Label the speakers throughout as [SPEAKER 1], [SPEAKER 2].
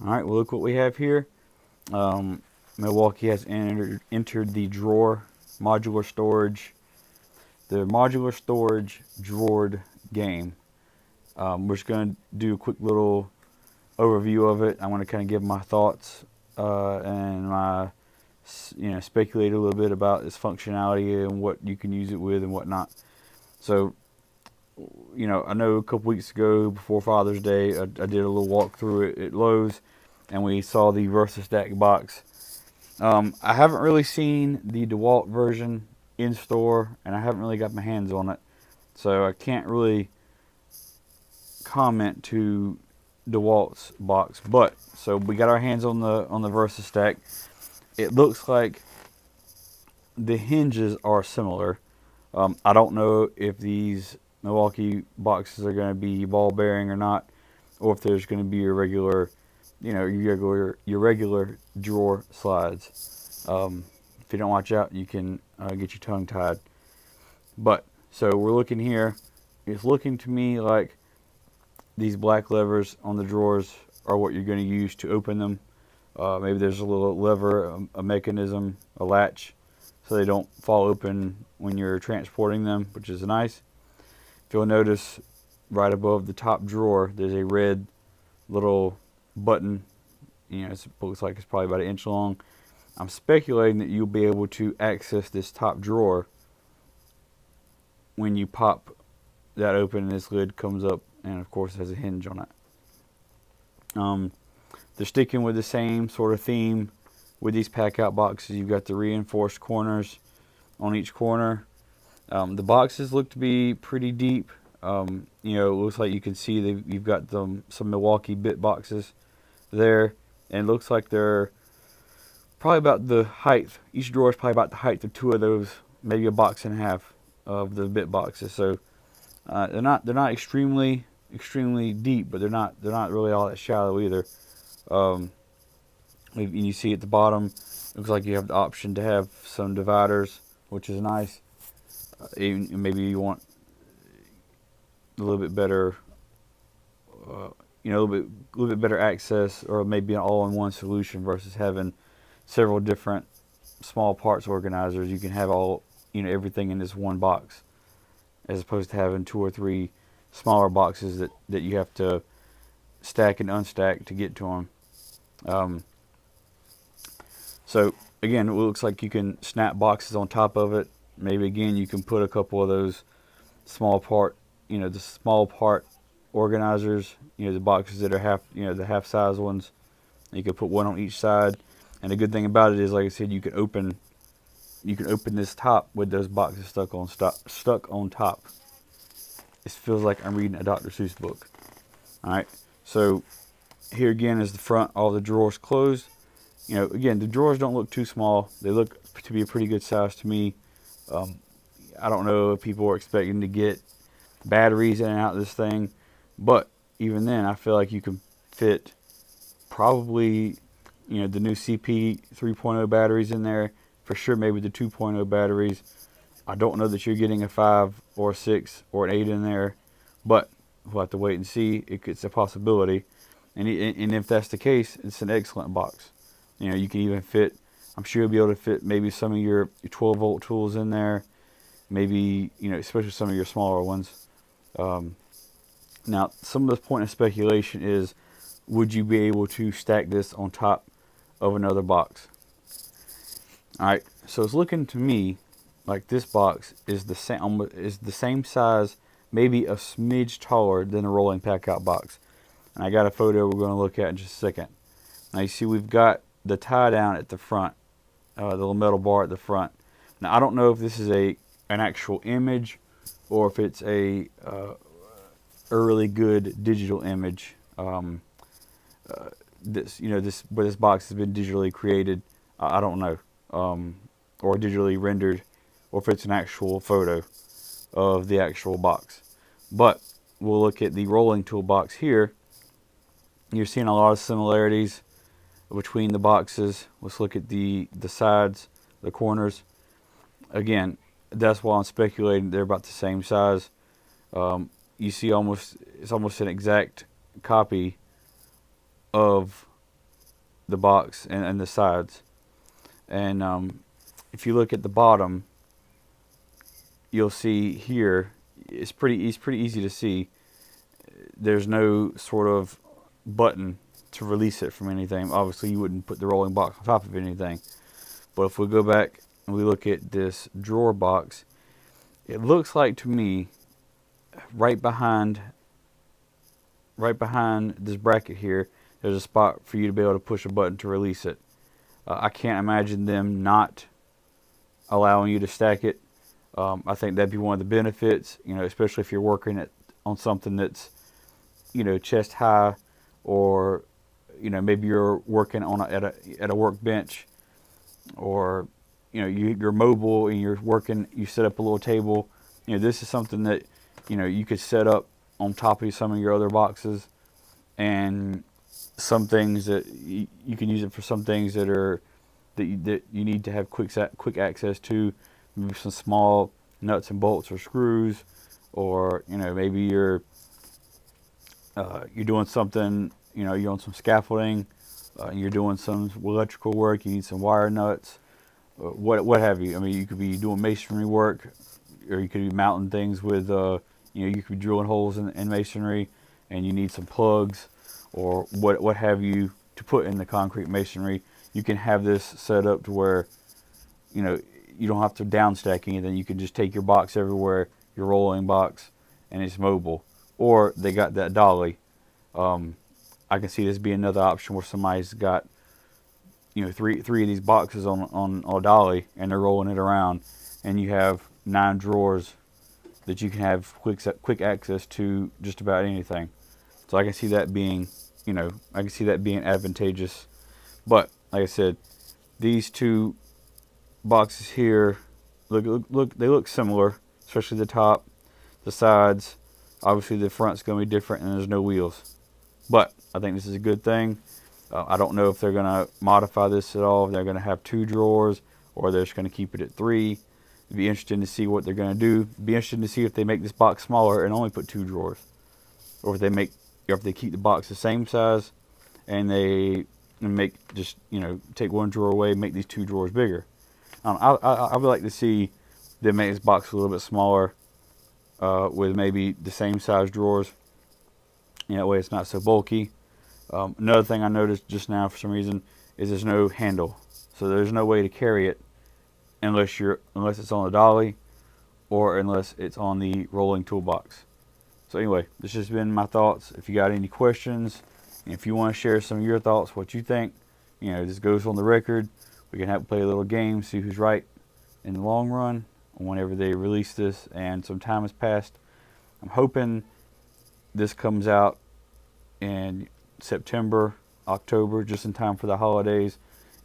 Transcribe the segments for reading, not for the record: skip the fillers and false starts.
[SPEAKER 1] All right, well, look what we have here. Milwaukee has entered the drawer modular storage, the modular storage drawered game. We're just going to do a quick little overview of it. I want to kind of give my thoughts and my, speculate a little bit about its functionality and what you can use it with and whatnot. So, I know a couple weeks ago before Father's Day, I did a little walk through it at Lowe's, and we saw the VersaStack box. I haven't really seen the DeWalt version in store, and I haven't really got my hands on it, so I can't really comment to DeWalt's box. But so we got our hands on the VersaStack. It looks like the hinges are similar. I don't know if these Milwaukee boxes are going to be ball bearing or not, or if there's going to be a regular, your regular drawer slides. If you don't watch out, you can get your tongue tied. But so we're looking here. It's looking to me like these black levers on the drawers are what you're going to use to open them. Maybe there's a little lever, a mechanism, a latch, so they don't fall open when you're transporting them, which is nice. If you'll notice, right above the top drawer, there's a red little button. It looks like it's probably about an inch long. I'm speculating that you'll be able to access this top drawer when you pop that open and this lid comes up, and of course it has a hinge on it. They're sticking with the same sort of theme with these Packout boxes. You've got the reinforced corners on each corner. The boxes look to be pretty deep. It looks like you can see you've got some Milwaukee bit boxes there, and it looks like they're probably about the height. Each drawer is probably about the height of two of those, maybe a box and a half of the bit boxes. So they're not extremely deep, but they're not really all that shallow either. You see at the bottom, looks like you have the option to have some dividers, which is nice. Maybe you want a little bit better, a little bit better access, or maybe an all-in-one solution versus having several different small parts organizers. You can have everything in this one box, as opposed to having two or three smaller boxes that you have to stack and unstack to get to them. So again, it looks like you can snap boxes on top of it. Maybe again you can put a couple of those small part organizers, the boxes that are the half size ones. You can put one on each side. And the good thing about it is, like I said, you can open this top with those boxes stuck on top. It feels like I'm reading a Dr. Seuss book. All right. So here again is the front. All the drawers closed. Again, the drawers don't look too small. They look to be a pretty good size to me. I don't know if people are expecting to get batteries in and out of this thing, but even then, I feel like you can fit probably, the new CP 3.0 batteries in there. For sure, maybe the 2.0 batteries. I don't know that you're getting a 5 or a 6 or an 8 in there, but we'll have to wait and see. It's a possibility. And if that's the case, it's an excellent box. You can even fit, I'm sure you'll be able to fit maybe some of your 12 volt tools in there. Maybe, especially some of your smaller ones. Now, some of the point of speculation is, would you be able to stack this on top of another box? All right, so it's looking to me like this box is the same size, maybe a smidge taller than a rolling Packout box. And I got a photo we're going to look at in just a second. Now you see we've got the tie down at the front, the little metal bar at the front. Now I don't know if this is an actual image or if it's a really good digital image. Where this box has been digitally created, I don't know, or digitally rendered, or if it's an actual photo of the actual box. But we'll look at the rolling tool box here. You're seeing a lot of similarities between the boxes. Let's look at the sides, the corners. Again, that's why I'm speculating they're about the same size. You see it's almost an exact copy of the box and the sides. And if you look at the bottom, you'll see here it's pretty easy to see. There's no sort of button to release it from anything. Obviously, you wouldn't put the rolling box on top of anything. But if we go back and we look at this drawer box, it looks like to me right behind this bracket here, there's a spot for you to be able to push a button to release it. I can't imagine them not allowing you to stack it. I think that'd be one of the benefits, especially if you're working on something that's, chest high, or, maybe you're working at a workbench, or, you're mobile and you're working, you set up a little table. This is something that, you could set up on top of some of your other boxes, and some things that you can use it for some things that you need to have quick access to, maybe some small nuts and bolts or screws, or maybe you're doing something, you're on some scaffolding, you're doing some electrical work, you need some wire nuts, what have you. I mean, you could be doing masonry work, or you could be mounting things with you could be drilling holes in masonry, and you need some plugs or what have you to put in the concrete masonry. You can have this set up to where you don't have to downstack anything. You can just take your box everywhere, your rolling box, and it's mobile. Or they got that dolly. I can see this being another option where somebody's got three of these boxes on a dolly, and they're rolling it around, and you have 9 drawers that you can have quick access to just about anything. So I can see that being advantageous. But like I said, these two boxes here look similar, especially the top, the sides. Obviously the front's going to be different, and there's no wheels. But I think this is a good thing. I don't know if they're going to modify this at all, if they're going to have 2 drawers, or they're just going to keep it at 3. It'd be interesting to see what they're going to do. It'd be interesting to see if they make this box smaller and only put 2 drawers, or if they keep the box the same size and they make just take 1 drawer away, make these 2 drawers bigger. I would like to see them make this box a little bit smaller, with maybe the same size drawers. That way it's not so bulky. Another thing I noticed just now for some reason is there's no handle, so there's no way to carry it unless it's on the dolly, or unless it's on the rolling toolbox. So anyway, this has been my thoughts. If you got any questions, and if you want to share some of your thoughts, what you think, this goes on the record. We can play a little game, see who's right in the long run whenever they release this, and some time has passed. I'm hoping this comes out in September, October, just in time for the holidays.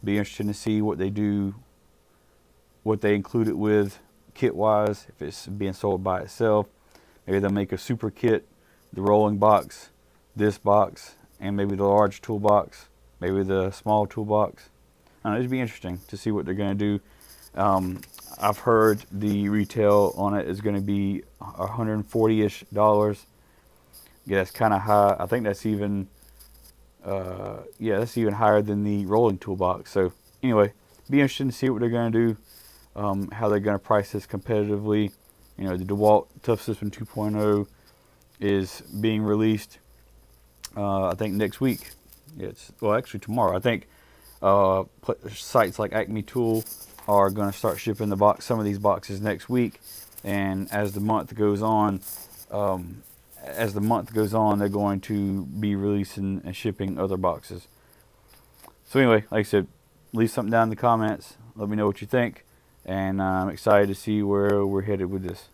[SPEAKER 1] Be interesting to see what they do, what they include it with kit wise, if it's being sold by itself. Maybe they'll make a super kit, the rolling box, this box, and maybe the large toolbox, maybe the small toolbox. I don't know, it'd be interesting to see what they're going to do. I've heard the retail on it is going to be $140-ish. Yeah, that's kind of high. I think that's even that's even higher than the rolling toolbox. So anyway, be interesting to see what they're going to do, how they're going to price this competitively. The DeWalt Tough System 2.0 is being released, I think next week. Actually tomorrow. I think sites like Acme Tool are going to start shipping some of these boxes next week, and as the month goes on, they're going to be releasing and shipping other boxes. So anyway, like I said, leave something down in the comments. Let me know what you think, and I'm excited to see where we're headed with this.